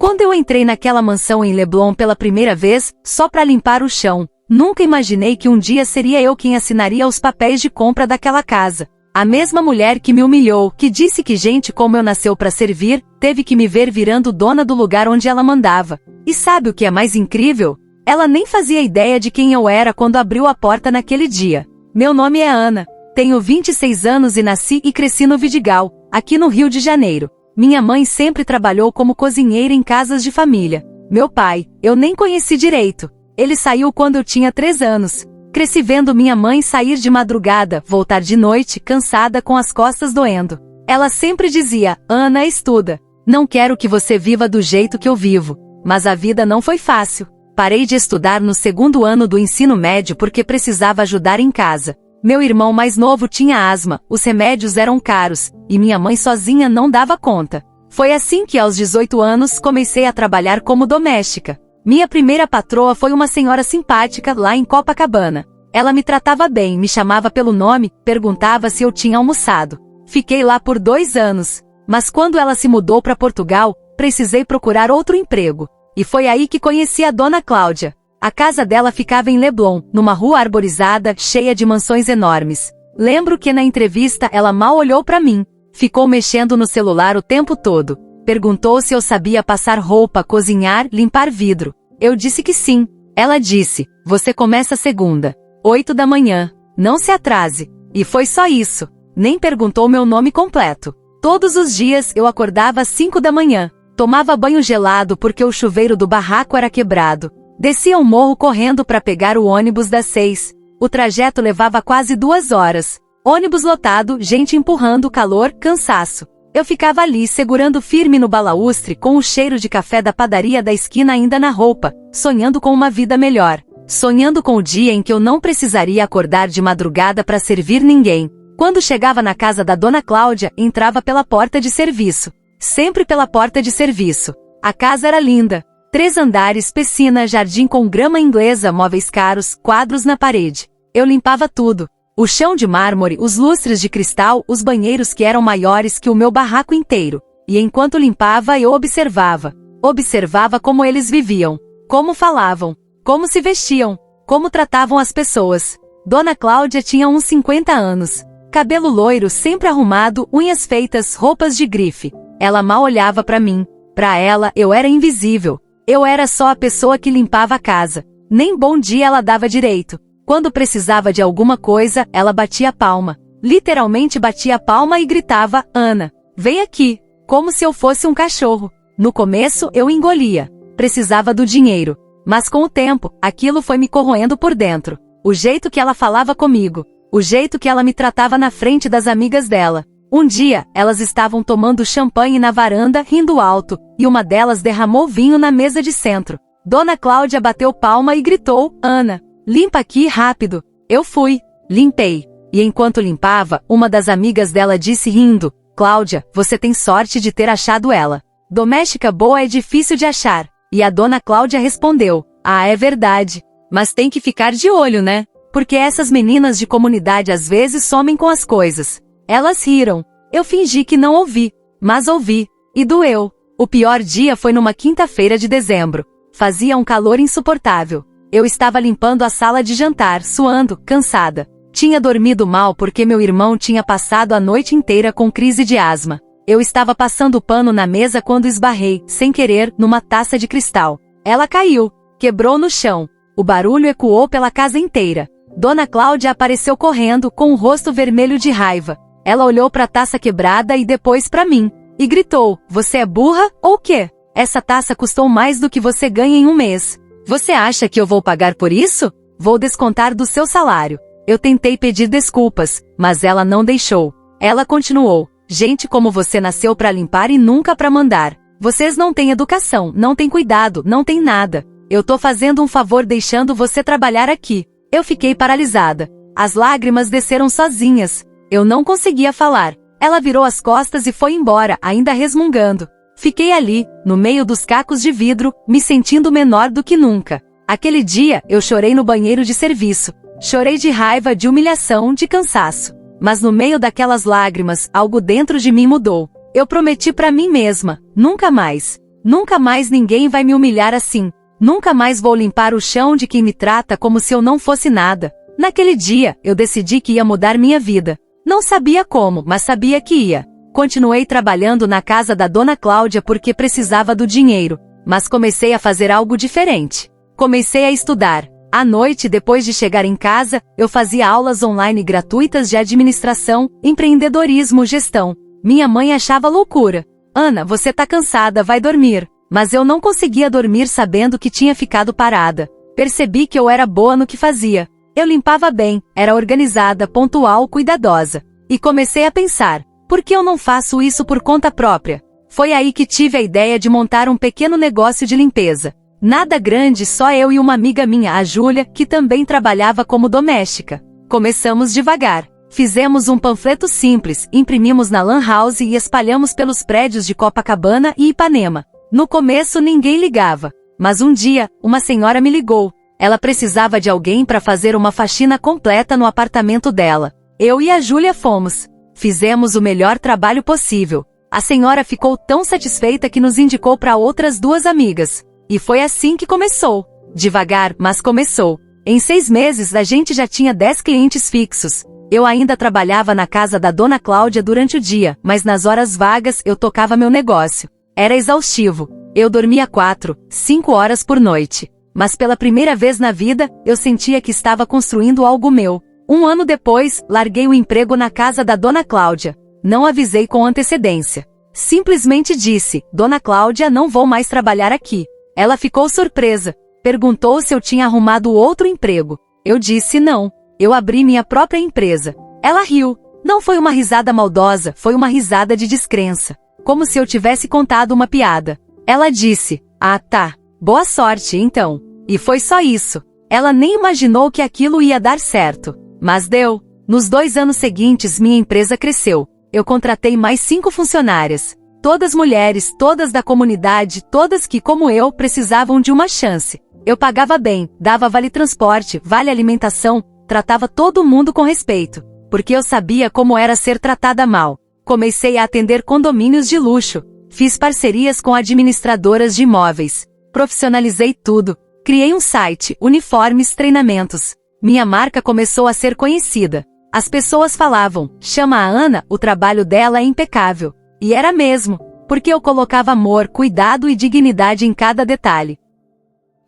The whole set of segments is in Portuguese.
Quando eu entrei naquela mansão em Leblon pela primeira vez, só para limpar o chão, nunca imaginei que um dia seria eu quem assinaria os papéis de compra daquela casa. A mesma mulher que me humilhou, que disse que gente como eu nasceu para servir, teve que me ver virando dona do lugar onde ela mandava. E sabe o que é mais incrível? Ela nem fazia ideia de quem eu era quando abriu a porta naquele dia. Meu nome é Ana. Tenho 26 anos e nasci e cresci no Vidigal, aqui no Rio de Janeiro. Minha mãe sempre trabalhou como cozinheira em casas de família. Meu pai, eu nem conheci direito. Ele saiu quando eu tinha 3 anos. Cresci vendo minha mãe sair de madrugada, voltar de noite, cansada com as costas doendo. Ela sempre dizia, Ana, estuda. Não quero que você viva do jeito que eu vivo. Mas a vida não foi fácil. Parei de estudar no 2º ano do ensino médio porque precisava ajudar em casa. Meu irmão mais novo tinha asma, os remédios eram caros, e minha mãe sozinha não dava conta. Foi assim que aos 18 anos comecei a trabalhar como doméstica. Minha primeira patroa foi uma senhora simpática lá em Copacabana. Ela me tratava bem, me chamava pelo nome, perguntava se eu tinha almoçado. Fiquei lá por 2 anos, mas quando ela se mudou para Portugal, precisei procurar outro emprego. E foi aí que conheci a Dona Cláudia. A casa dela ficava em Leblon, numa rua arborizada, cheia de mansões enormes. Lembro que na entrevista ela mal olhou para mim. Ficou mexendo no celular o tempo todo. Perguntou se eu sabia passar roupa, cozinhar, limpar vidro. Eu disse que sim. Ela disse, você começa segunda, 8 da manhã. Não se atrase. E foi só isso. Nem perguntou meu nome completo. Todos os dias eu acordava às 5 da manhã. Tomava banho gelado porque o chuveiro do barraco era quebrado. Descia um morro correndo para pegar o ônibus das 6. O trajeto levava quase 2 horas. Ônibus lotado, gente empurrando, calor, cansaço. Eu ficava ali segurando firme no balaústre com o cheiro de café da padaria da esquina ainda na roupa, sonhando com uma vida melhor. Sonhando com o dia em que eu não precisaria acordar de madrugada para servir ninguém. Quando chegava na casa da Dona Cláudia, entrava pela porta de serviço. Sempre pela porta de serviço. A casa era linda. 3 andares, piscina, jardim com grama inglesa, móveis caros, quadros na parede. Eu limpava tudo. O chão de mármore, os lustres de cristal, os banheiros que eram maiores que o meu barraco inteiro. E enquanto limpava eu observava. Observava como eles viviam, como falavam, como se vestiam, como tratavam as pessoas. Dona Cláudia tinha uns 50 anos. Cabelo loiro, sempre arrumado, unhas feitas, roupas de grife. Ela mal olhava para mim. Para ela, eu era invisível. Eu era só a pessoa que limpava a casa. Nem bom dia ela dava direito. Quando precisava de alguma coisa, ela batia a palma. Literalmente batia a palma e gritava, Ana, vem aqui, como se eu fosse um cachorro. No começo, eu engolia. Precisava do dinheiro. Mas com o tempo, aquilo foi me corroendo por dentro. O jeito que ela falava comigo. O jeito que ela me tratava na frente das amigas dela. Um dia, elas estavam tomando champanhe na varanda, rindo alto, e uma delas derramou vinho na mesa de centro. Dona Cláudia bateu palma e gritou, Ana, limpa aqui rápido. Eu fui. Limpei. E enquanto limpava, uma das amigas dela disse rindo, Cláudia, você tem sorte de ter achado ela. Doméstica boa é difícil de achar. E a Dona Cláudia respondeu, ah, é verdade. Mas tem que ficar de olho, né? Porque essas meninas de comunidade às vezes somem com as coisas. Elas riram. Eu fingi que não ouvi, mas ouvi. E doeu. O pior dia foi numa quinta-feira de dezembro. Fazia um calor insuportável. Eu estava limpando a sala de jantar, suando, cansada. Tinha dormido mal porque meu irmão tinha passado a noite inteira com crise de asma. Eu estava passando pano na mesa quando esbarrei, sem querer, numa taça de cristal. Ela caiu. Quebrou no chão. O barulho ecoou pela casa inteira. Dona Cláudia apareceu correndo, com o rosto vermelho de raiva. Ela olhou para a taça quebrada e depois para mim. E gritou, você é burra, ou quê? Essa taça custou mais do que você ganha em um mês. Você acha que eu vou pagar por isso? Vou descontar do seu salário. Eu tentei pedir desculpas, mas ela não deixou. Ela continuou, gente como você nasceu para limpar e nunca para mandar. Vocês não têm educação, não têm cuidado, não têm nada. Eu tô fazendo um favor deixando você trabalhar aqui. Eu fiquei paralisada. As lágrimas desceram sozinhas. Eu não conseguia falar. Ela virou as costas e foi embora, ainda resmungando. Fiquei ali, no meio dos cacos de vidro, me sentindo menor do que nunca. Aquele dia, eu chorei no banheiro de serviço. Chorei de raiva, de humilhação, de cansaço. Mas no meio daquelas lágrimas, algo dentro de mim mudou. Eu prometi pra mim mesma, nunca mais. Nunca mais ninguém vai me humilhar assim. Nunca mais vou limpar o chão de quem me trata como se eu não fosse nada. Naquele dia, eu decidi que ia mudar minha vida. Não sabia como, mas sabia que ia. Continuei trabalhando na casa da Dona Cláudia porque precisava do dinheiro, mas comecei a fazer algo diferente. Comecei a estudar. À noite, depois de chegar em casa, eu fazia aulas online gratuitas de administração, empreendedorismo, gestão. Minha mãe achava loucura. Ana, você tá cansada, vai dormir. Mas eu não conseguia dormir sabendo que tinha ficado parada. Percebi que eu era boa no que fazia. Eu limpava bem, era organizada, pontual, cuidadosa. E comecei a pensar, por que eu não faço isso por conta própria? Foi aí que tive a ideia de montar um pequeno negócio de limpeza. Nada grande, só eu e uma amiga minha, a Júlia, que também trabalhava como doméstica. Começamos devagar. Fizemos um panfleto simples, imprimimos na Lan House e espalhamos pelos prédios de Copacabana e Ipanema. No começo ninguém ligava, mas um dia, uma senhora me ligou. Ela precisava de alguém para fazer uma faxina completa no apartamento dela. Eu e a Júlia fomos. Fizemos o melhor trabalho possível. A senhora ficou tão satisfeita que nos indicou para outras 2 amigas. E foi assim que começou. Devagar, mas começou. Em 6 meses a gente já tinha 10 clientes fixos. Eu ainda trabalhava na casa da Dona Cláudia durante o dia, mas nas horas vagas eu tocava meu negócio. Era exaustivo. Eu dormia 4, 5 horas por noite. Mas pela primeira vez na vida, eu sentia que estava construindo algo meu. 1 ano depois, larguei o emprego na casa da Dona Cláudia. Não avisei com antecedência. Simplesmente disse, Dona Cláudia, não vou mais trabalhar aqui. Ela ficou surpresa. Perguntou se eu tinha arrumado outro emprego. Eu disse não. Eu abri minha própria empresa. Ela riu. Não foi uma risada maldosa, foi uma risada de descrença. Como se eu tivesse contado uma piada. Ela disse, ah tá, boa sorte então. E foi só isso. Ela nem imaginou que aquilo ia dar certo. Mas deu. Nos 2 anos seguintes minha empresa cresceu. Eu contratei mais 5 funcionárias. Todas mulheres, todas da comunidade, todas que, como eu, precisavam de uma chance. Eu pagava bem, dava vale transporte, vale alimentação, tratava todo mundo com respeito. Porque eu sabia como era ser tratada mal. Comecei a atender condomínios de luxo. Fiz parcerias com administradoras de imóveis. Profissionalizei tudo. Criei um site, uniformes, treinamentos. Minha marca começou a ser conhecida. As pessoas falavam, chama a Ana, o trabalho dela é impecável. E era mesmo, porque eu colocava amor, cuidado e dignidade em cada detalhe.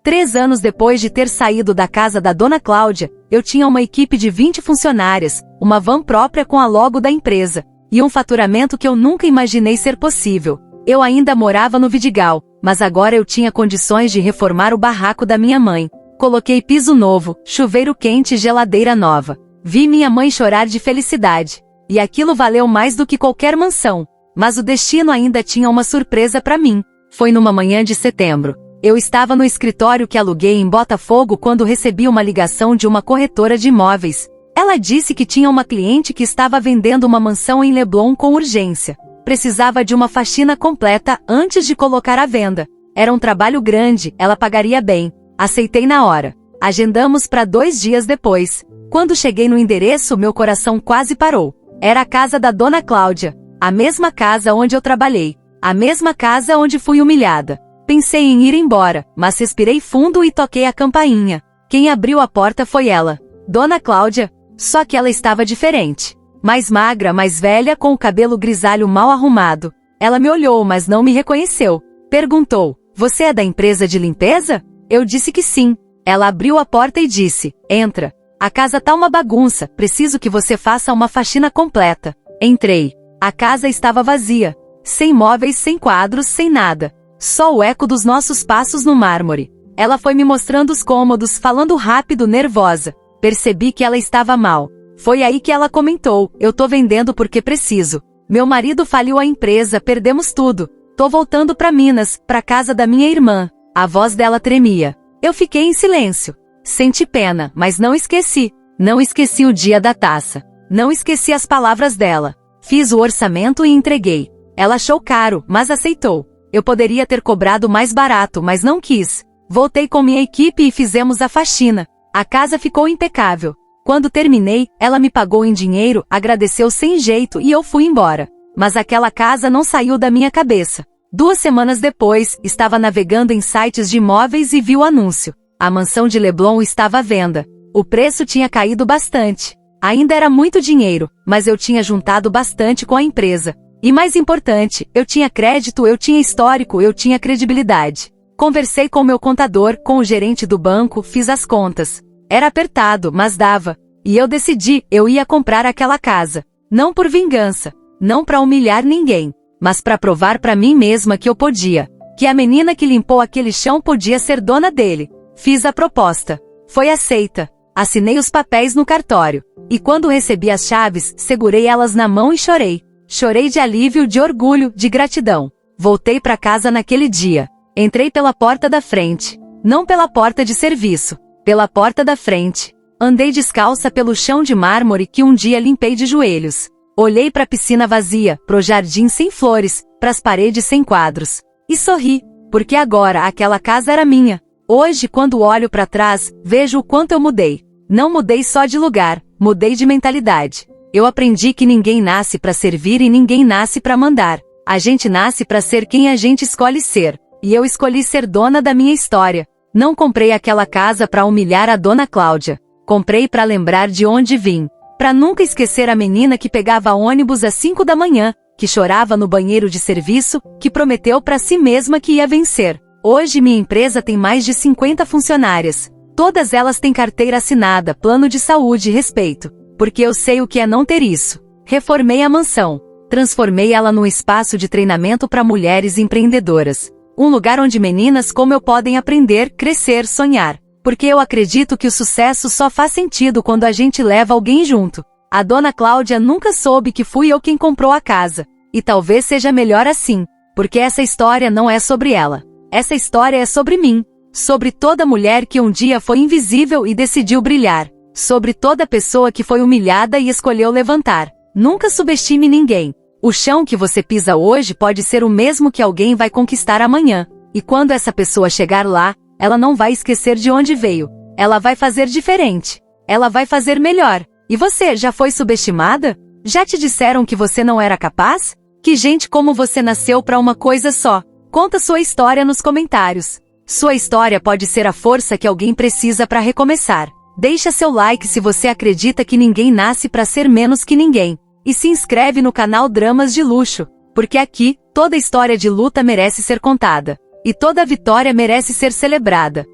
3 anos depois de ter saído da casa da Dona Cláudia, eu tinha uma equipe de 20 funcionárias, uma van própria com a logo da empresa, e um faturamento que eu nunca imaginei ser possível. Eu ainda morava no Vidigal, mas agora eu tinha condições de reformar o barraco da minha mãe. Coloquei piso novo, chuveiro quente e geladeira nova. Vi minha mãe chorar de felicidade. E aquilo valeu mais do que qualquer mansão. Mas o destino ainda tinha uma surpresa para mim. Foi numa manhã de setembro. Eu estava no escritório que aluguei em Botafogo quando recebi uma ligação de uma corretora de imóveis. Ela disse que tinha uma cliente que estava vendendo uma mansão em Leblon com urgência. Precisava de uma faxina completa antes de colocar à venda. Era um trabalho grande, ela pagaria bem. Aceitei na hora. Agendamos para 2 dias depois. Quando cheguei no endereço, meu coração quase parou. Era a casa da Dona Cláudia. A mesma casa onde eu trabalhei. A mesma casa onde fui humilhada. Pensei em ir embora, mas respirei fundo e toquei a campainha. Quem abriu a porta foi ela. Dona Cláudia. Só que ela estava diferente. Mais magra, mais velha, com o cabelo grisalho mal arrumado. Ela me olhou, mas não me reconheceu. Perguntou, você é da empresa de limpeza? Eu disse que sim. Ela abriu a porta e disse, entra. A casa tá uma bagunça, preciso que você faça uma faxina completa. Entrei. A casa estava vazia. Sem móveis, sem quadros, sem nada. Só o eco dos nossos passos no mármore. Ela foi me mostrando os cômodos, falando rápido, nervosa. Percebi que ela estava mal. Foi aí que ela comentou, eu tô vendendo porque preciso. Meu marido faliu a empresa, perdemos tudo. Tô voltando pra Minas, pra casa da minha irmã. A voz dela tremia. Eu fiquei em silêncio. Senti pena, mas não esqueci. Não esqueci o dia da taça. Não esqueci as palavras dela. Fiz o orçamento e entreguei. Ela achou caro, mas aceitou. Eu poderia ter cobrado mais barato, mas não quis. Voltei com minha equipe e fizemos a faxina. A casa ficou impecável. Quando terminei, ela me pagou em dinheiro, agradeceu sem jeito e eu fui embora. Mas aquela casa não saiu da minha cabeça. 2 semanas depois, estava navegando em sites de imóveis e vi o anúncio. A mansão de Leblon estava à venda. O preço tinha caído bastante. Ainda era muito dinheiro, mas eu tinha juntado bastante com a empresa. E mais importante, eu tinha crédito, eu tinha histórico, eu tinha credibilidade. Conversei com meu contador, com o gerente do banco, fiz as contas. Era apertado, mas dava. E eu decidi, eu ia comprar aquela casa. Não por vingança, não para humilhar ninguém, mas para provar para mim mesma que eu podia. Que a menina que limpou aquele chão podia ser dona dele. Fiz a proposta. Foi aceita. Assinei os papéis no cartório. E quando recebi as chaves, segurei elas na mão e chorei. Chorei de alívio, de orgulho, de gratidão. Voltei para casa naquele dia. Entrei pela porta da frente. Não pela porta de serviço. Pela porta da frente. Andei descalça pelo chão de mármore que um dia limpei de joelhos. Olhei para a piscina vazia, pro jardim sem flores, pras paredes sem quadros. E sorri, porque agora aquela casa era minha. Hoje, quando olho para trás, vejo o quanto eu mudei. Não mudei só de lugar, mudei de mentalidade. Eu aprendi que ninguém nasce para servir e ninguém nasce para mandar. A gente nasce para ser quem a gente escolhe ser. E eu escolhi ser dona da minha história. Não comprei aquela casa para humilhar a dona Cláudia. Comprei para lembrar de onde vim. Para nunca esquecer a menina que pegava ônibus às 5 da manhã, que chorava no banheiro de serviço, que prometeu para si mesma que ia vencer. Hoje minha empresa tem mais de 50 funcionárias. Todas elas têm carteira assinada, plano de saúde e respeito. Porque eu sei o que é não ter isso. Reformei a mansão. Transformei ela num espaço de treinamento para mulheres empreendedoras. Um lugar onde meninas como eu podem aprender, crescer, sonhar. Porque eu acredito que o sucesso só faz sentido quando a gente leva alguém junto. A dona Cláudia nunca soube que fui eu quem comprou a casa. E talvez seja melhor assim. Porque essa história não é sobre ela. Essa história é sobre mim. Sobre toda mulher que um dia foi invisível e decidiu brilhar. Sobre toda pessoa que foi humilhada e escolheu levantar. Nunca subestime ninguém. O chão que você pisa hoje pode ser o mesmo que alguém vai conquistar amanhã. E quando essa pessoa chegar lá, ela não vai esquecer de onde veio. Ela vai fazer diferente. Ela vai fazer melhor. E você, já foi subestimada? Já te disseram que você não era capaz? Que gente como você nasceu para uma coisa só. Conta sua história nos comentários. Sua história pode ser a força que alguém precisa para recomeçar. Deixa seu like se você acredita que ninguém nasce para ser menos que ninguém. E se inscreve no canal Dramas de Luxo, porque aqui, toda história de luta merece ser contada. E toda vitória merece ser celebrada.